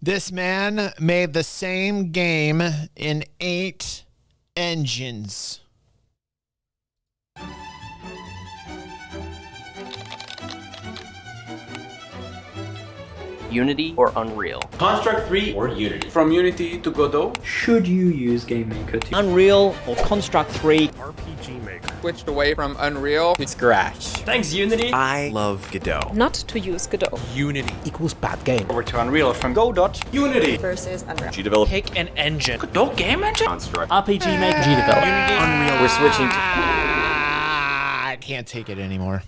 This man made the same game in 8 engines. Unity or Unreal? Construct 3 or Unity? From Unity to Godot? Should you use Game Maker to Unreal or Construct 3? RPG Maker. Switched away from Unreal to Scratch. Thanks, Unity. I love Godot. Not to use Godot. Unity equals bad game. Over to Unreal from Godot. Unity Versus Unreal. G-Develop. Pick an engine. Godot Game Engine. Construct. RPG Maker. G-Develop. Unity. Unreal. We're switching to... I can't take it anymore.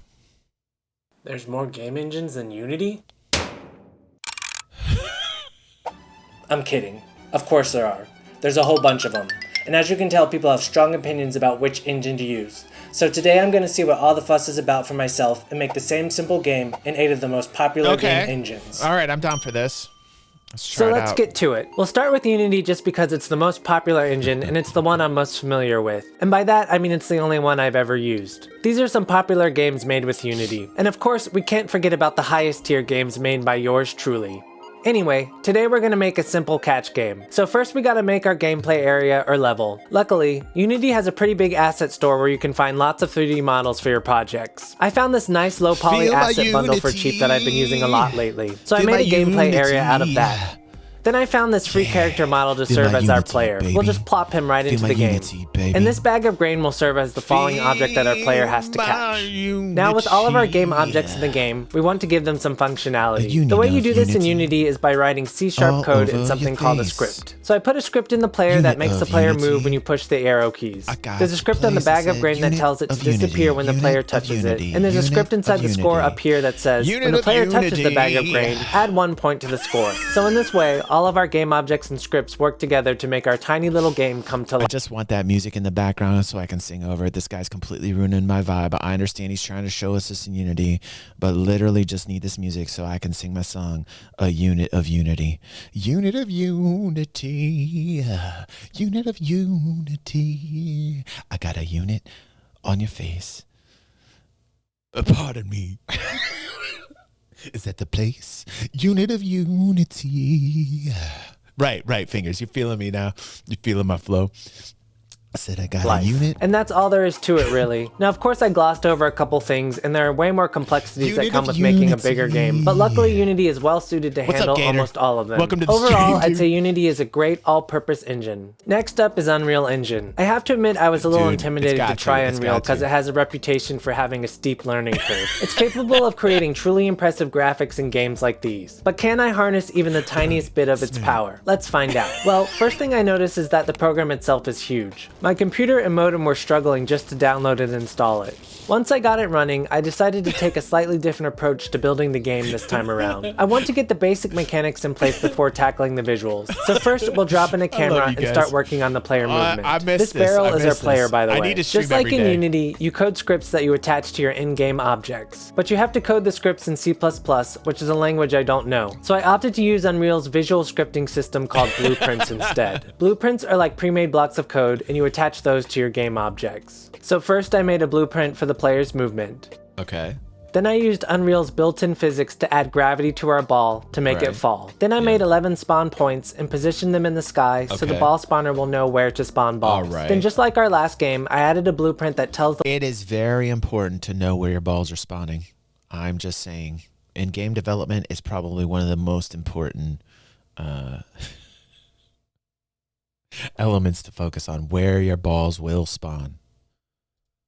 There's more game engines than Unity? I'm kidding. Of course there are. There's a whole bunch of them. And as you can tell, people have strong opinions about which engine to use. So today I'm going to see what all the fuss is about for myself and make the same simple game in 8 of the most popular game engines. All right, I'm down for this. Let's try So it let's out. get to it. We'll start with Unity just because it's the most popular engine and it's the one I'm most familiar with. And by that, I mean it's the only one I've ever used. These are some popular games made with Unity. And of course, we can't forget about the highest tier games made by yours truly. Anyway, today we're gonna make a simple catch game. So first we gotta make our gameplay area or level. Luckily, Unity has a pretty big asset store where you can find lots of 3D models for your projects. I found this nice low poly Feel my asset bundle for cheap that I've been using a lot lately. So I Feel made a my gameplay area Unity. out of that. Then I found this free character model to Feel serve my as our Unity, player. baby. We'll just plop him right Feel into my the game. Unity, baby. And this bag of grain will serve as the falling object that our player has to catch. Now with all of our game objects in the game, we want to give them some functionality. The way you do this in Unity is by writing C# All code in over something your called a face. script. So I put a script in the player that Unit makes the of player Unity. move when you push the arrow keys. I got There's a script on the place bag that of said grain that unit tells it to of Unity, disappear when the unit player of touches Unity, it. And there's a unit script inside of the score Unity. up here that says, Unit when the of player touches the bag of Unity. grain, add 1 point to the score. So in this way, all of our game objects and scripts work together to make our tiny little game come to I life. just want that music in the background so I can sing over it. This guy's completely ruining my vibe. I understand he's trying to show us this in Unity, but literally just need this music so I can sing my song, A Unit of Unity. Unit of Unity. Unit of Unity. I got a unit on your face. Pardon me. Is that the place? Unit of Unity. Right, fingers. You're feeling me now. You're feeling my flow. I said I got a unit. And that's all there is to it, really. Now, of course, I glossed over a couple things, and there are way more complexities that Unit come of with making a Unity. bigger game. But luckily, Unity is well suited to What's up, handle Gator? almost all of them. Welcome to the Overall, stream, I'd dude. say Unity is a great all-purpose engine. Next up is Unreal Engine. I have to admit, I was a little Dude, intimidated it's to got try to, it's Unreal got to. because it has a reputation for having a steep learning curve. It's capable of creating truly impressive graphics in games like these. But can I harness even the tiniest bit of its power? Let's find out. Well, first thing I noticed is that the program itself is huge. My computer and modem were struggling just to download and install it. Once I got it running, I decided to take a slightly different approach to building the game this time around. I want to get the basic mechanics in place before tackling the visuals. So first, we'll drop in a camera and guys. start working on the player movement. I missed this this. barrel I is our missed player, this. by the I way. need to stream Just like every in day. Unity, you code scripts that you attach to your in-game objects. But you have to code the scripts in C++, which is a language I don't know. So I opted to use Unreal's visual scripting system called Blueprints instead. Blueprints are like pre-made blocks of code, and you attach those to your game objects. So first I made a blueprint for the player's movement. Okay. Then I used Unreal's built-in physics to add gravity to our ball to make it Right. fall. Then I made 11 spawn points and positioned them in the sky so the Okay. ball spawner will know where to spawn balls. Alright. Then just like our last game, I added a blueprint that tells the It is very important to know where your balls are spawning. I'm just saying. In game development, it's probably one of the most important elements to focus on, where your balls will spawn.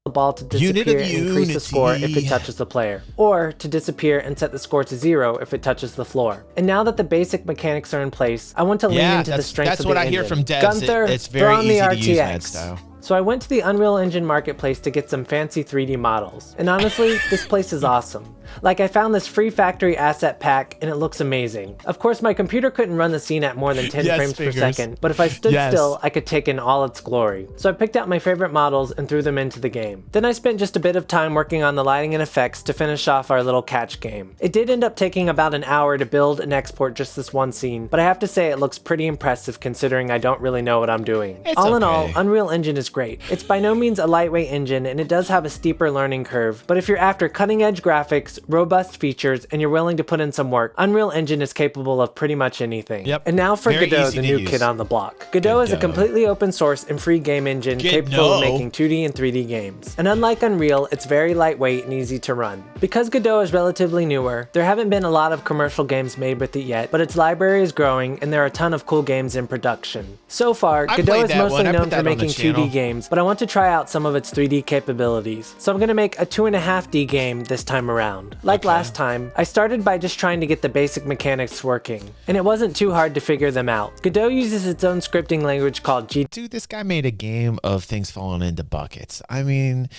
ball to Unit disappear of and increase the score if it Unity. touches the player, or to disappear and set the score to 0 if it touches the floor. And now that the basic mechanics are in place, I want to lean into the strength that's of what the I hear engine. from devs. Gunther, It's throw very on the easy to use that RTX. style. So I went to the Unreal Engine marketplace to get some fancy 3D models. And honestly, this place is awesome. Like, I found this free factory asset pack and it looks amazing. Of course, my computer couldn't run the scene at more than 10 Yes, frames fingers. per second, but if I stood Yes. still, I could take in all its glory. So I picked out my favorite models and threw them into the game. Then I spent just a bit of time working on the lighting and effects to finish off our little catch game. It did end up taking about an hour to build and export just this one scene, but I have to say it looks pretty impressive considering I don't really know what I'm doing. It's All in all, okay. Unreal Engine is great. It's by no means a lightweight engine, and it does have a steeper learning curve, but if you're after cutting-edge graphics, robust features, and you're willing to put in some work, Unreal Engine is capable of pretty much anything. Yep. And now for Very Godot, easy the to new use. kid on the block. Godot is a completely open source and free game engine capable of making 2D and 3D games. And unlike Unreal, it's very lightweight and easy to run. Because Godot is relatively newer, there haven't been a lot of commercial games made with it yet, but its library is growing and there are a ton of cool games in production. So far, I Godot played is that mostly one. I put known that for on the making channel. 2D games, but I want to try out some of its 3D capabilities. So I'm gonna make a 2.5D game this time around. Like last time, I started by just trying to get the basic mechanics working, and it wasn't too hard to figure them out. Godot uses its own scripting language called G. Dude, this guy made a game of things falling into buckets. I mean,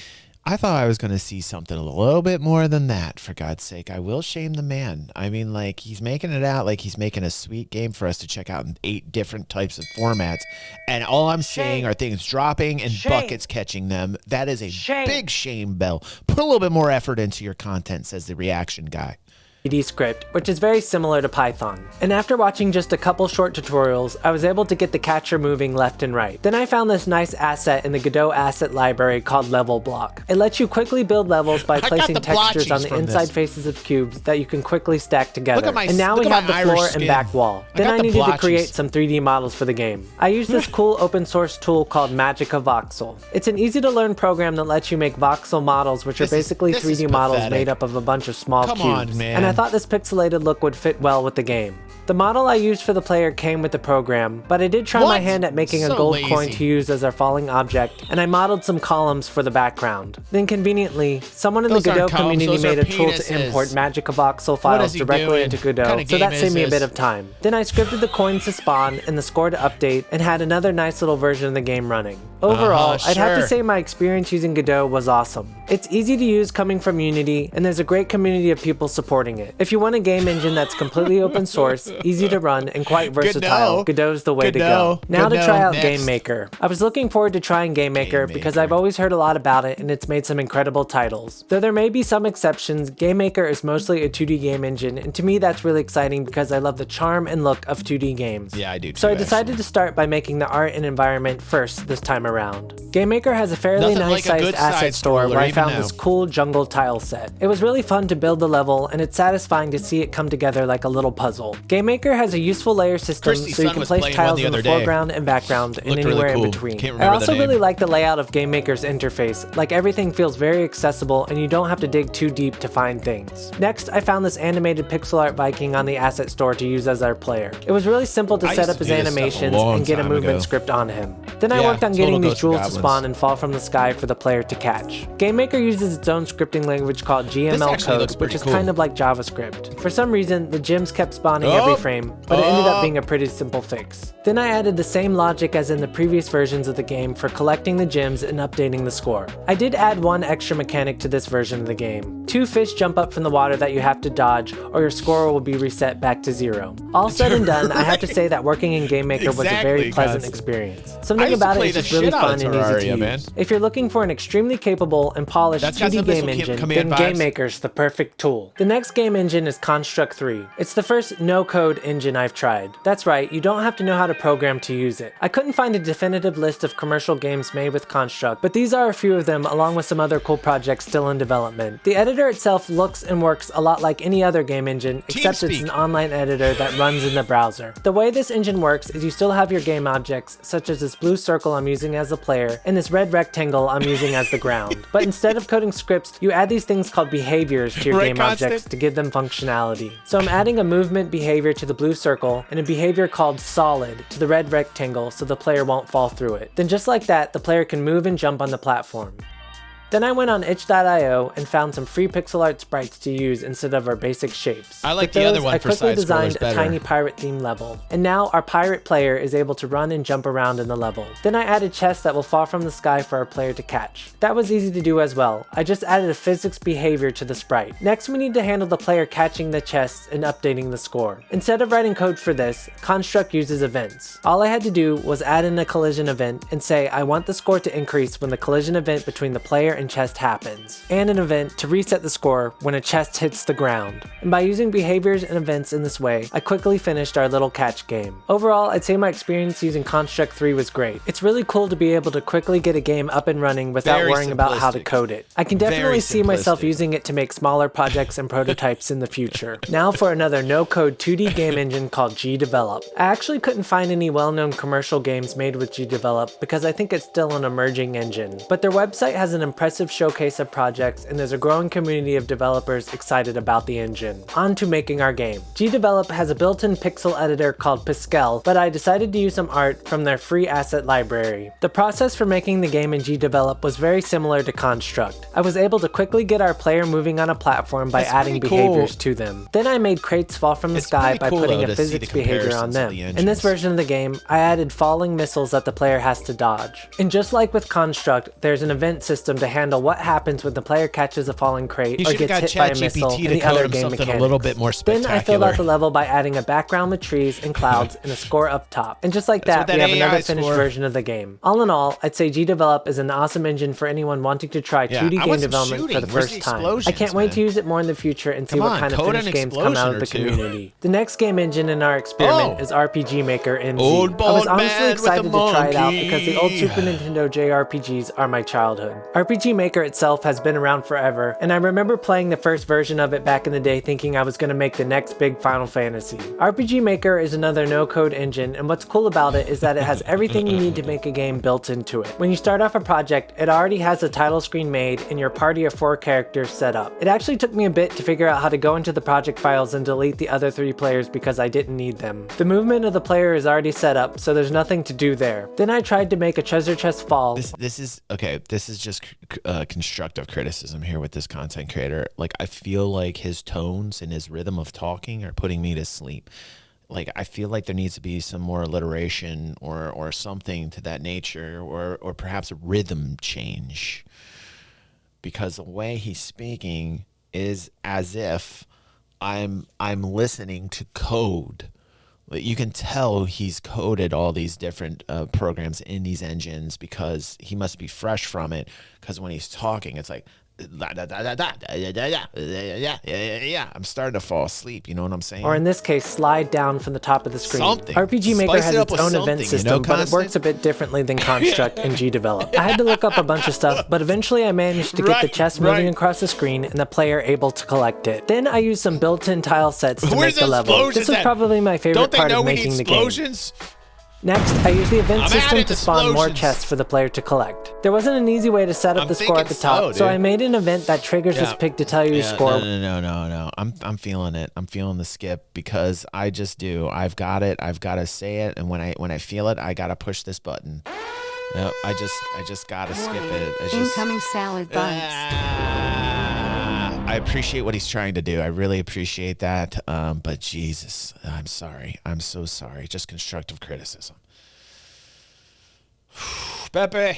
I thought I was going to see something a little bit more than that, for God's sake. I will shame the man. I mean, like, he's making it out like he's making a sweet game for us to check out in 8 different types of formats. And all I'm seeing are things dropping and buckets catching them. That is a big shame bell. Put a little bit more effort into your content, says the reaction guy. script, which is very similar to Python. And after watching just a couple short tutorials, I was able to get the catcher moving left and right. Then I found this nice asset in the Godot asset library called Level Block. It lets you quickly build levels by placing the textures on blotchies the from inside this. faces of cubes that you can quickly stack together. my- and now look we at have the my floor Irish and skin. back wall. I Then got I the needed to blotchies. create some 3D models for the game. I used this cool open source tool called Magica Voxel. It's an easy to learn program that lets you make voxel models, which are This is- basically this 3D is models pathetic. made up of a bunch of small Come cubes. on, man. And I thought this pixelated look would fit well with the game. The model I used for the player came with the program, but I did try my What? hand at making a So gold lazy. coin to use as our falling object, and I modeled some columns for the background. Then conveniently, someone in Those the Godot aren't columns, community those are made a tool to penises. import Magica Voxel files is he directly doing? into What Godot, kind of so that game saved me a is bit this? of time. Then I scripted the coins to spawn and the score to update, and had another nice little version of the game running. Overall, I'd have to sure. say my experience using Godot was awesome. It's easy to use coming from Unity, and there's a great community of people supporting it. If you want a game engine that's completely open source, easy to run, and quite versatile, Godot's the way to go. Now to try out next. Game Maker. I was looking forward to trying Game Maker because I've always heard a lot about it and it's made some incredible titles. Though there may be some exceptions, Game Maker is mostly a 2D game engine, and to me that's really exciting because I love the charm and look of 2D games. Yeah, I do too, So I decided actually. to start by making the art and environment first this time around. Game Maker has a fairly Nothing like nice a sized good asset side store scroller where I even found now. this cool jungle tile set. It was really fun to build the level, and it's satisfying to see it come together like a little puzzle. Game Maker has a useful layer system Christy's so you son can was place playing one tiles the in the other day. foreground and background and Looked really anywhere cool. in between. Can't I remember also the really name. like the layout of Game Maker's interface. Like everything feels very accessible and you don't have to dig too deep to find things. Next, I found this animated pixel art Viking on the asset store to use as our player. It was really simple to I set used up to his do this stuff a animations long and get a time movement ago. script on him. Then I Yeah, worked on total getting these Ghost jewels to Goblins. spawn and fall from the sky for the player to catch. Game Maker uses its own scripting language called GML actually code, looks which pretty is cool. kind of like JavaScript. For some reason, the gems kept spawning every frame, but it ended up being a pretty simple fix. Then I added the same logic as in the previous versions of the game for collecting the gems and updating the score. I did add one extra mechanic to this version of the game. 2 fish jump up from the water that you have to dodge, or your score will be reset back to 0. All said and done, I have to say that working in Game Maker was a very Exactly, pleasant guys. experience. I Something used to about play it is the just really shit out of fun and easy to Terraria, use. man. If you're looking for an extremely capable and polished That's got 2D some game missile engine, command then Game vibes. Maker's the perfect tool. The next game engine is Construct 3. It's the first no-code engine I've tried. That's right, you don't have to know how to program to use it. I couldn't find a definitive list of commercial games made with Construct, but these are a few of them along with some other cool projects still in development. The editor itself looks and works a lot like any other game engine, except it's an online editor that runs in the browser. The way this engine works is you still have your game objects, such as this blue circle I'm using as the player, and this red rectangle I'm using as the ground. But instead of coding scripts, you add these things called behaviors to your Right, game Constant? objects to give them functionality. So I'm adding a movement behavior to the blue circle, and a behavior called solid to the red rectangle so the player won't fall through it. Then just like that, the player can move and jump on the platform. Then I went on itch.io and found some free pixel art sprites to use instead of our basic shapes. I like With the other those, one I for quickly side designed scrollers a better. tiny pirate themed level. And now our pirate player is able to run and jump around in the level. Then I added chests that will fall from the sky for our player to catch. That was easy to do as well. I just added a physics behavior to the sprite. Next we need to handle the player catching the chests and updating the score. Instead of writing code for this, Construct uses events. All I had to do was add in a collision event and say I want the score to increase when the collision event between the player and chest happens, and an event to reset the score when a chest hits the ground. And by using behaviors and events in this way, I quickly finished our little catch game. Overall, I'd say my experience using Construct 3 was great. It's really cool to be able to quickly get a game up and running without worrying about how to code it. I can definitely see myself using it to make smaller projects and prototypes in the future. Now for another no-code 2D game engine called GDevelop. I actually couldn't find any well-known commercial games made with GDevelop because I think it's still an emerging engine. But their website has an impressive showcase of projects and there's a growing community of developers excited about the engine. On to making our game. GDevelop has a built-in pixel editor called Pascal, but I decided to use some art from their free asset library. The process for making the game in GDevelop was very similar to Construct. I was able to quickly get our player moving on a platform by adding behaviors to them. Then I made crates fall from the sky by putting a physics behavior on them. In this version of the game, I added falling missiles that the player has to dodge. And just like with Construct, there's an event system to handle what happens when the player catches a falling crate or gets hit by a missile and the other game mechanics. A little bit more spectacular. Then I filled out the level by adding a background with trees and clouds and a score up top. And just like that, we have another finished version of the game. All in all, I'd say GDevelop is an awesome engine for anyone wanting to try 2D game development for the first time. I can't wait to use it more in the future and see what kind of finished games come out of the community. The next game engine in our experiment is RPG Maker MZ. I was honestly excited to try it out because the old Super Nintendo JRPGs are my childhood. RPG Maker itself has been around forever, and I remember playing the first version of it back in the day thinking I was going to make the next big Final Fantasy. RPG Maker is another no-code engine, and what's cool about it is that it has everything you need to make a game built into it. When you start off a project, it already has a title screen made and your party of 4 characters set up. It actually took me a bit to figure out how to go into the project files and delete the other 3 players because I didn't need them. The movement of the player is already set up, so there's nothing to do there. Then I tried to make a treasure chest fall. This is okay. This is just constructive criticism here with this content creator. Like, I feel like his tones and his rhythm of talking are putting me to sleep. Like, I feel like there needs to be some more alliteration or something to that nature, or perhaps a rhythm change, because the way he's speaking is as if I'm listening to code. You can tell he's coded all these different programs in these engines because he must be fresh from it, because when he's talking, it's like, yeah, I'm starting to fall asleep, you know what I'm saying? Or in this case, slide down from the top of the screen. Something. RPG Maker Spice has it up its with own event something, system, you know, but it works a bit differently than Construct and GDevelop. I had to look up a bunch of stuff, but eventually I managed to get the chest moving across the screen and the player able to collect it. Then I used some built-in tile sets to make the level. This was probably my favorite part of making the game. Next, I used the event system to spawn more chests for the player to collect. There wasn't an easy way to set up the score at the top, so I made an event that triggers this pig to tell you your score. No. I'm feeling it. I'm feeling the skip because I just do. I've got it. I've got to say it, and when I feel it, I got to push this button. No, I just got to skip it. It's Incoming salad bites. I appreciate what he's trying to do. I really appreciate that. But Jesus, I'm sorry. I'm so sorry. Just constructive criticism. Pepe.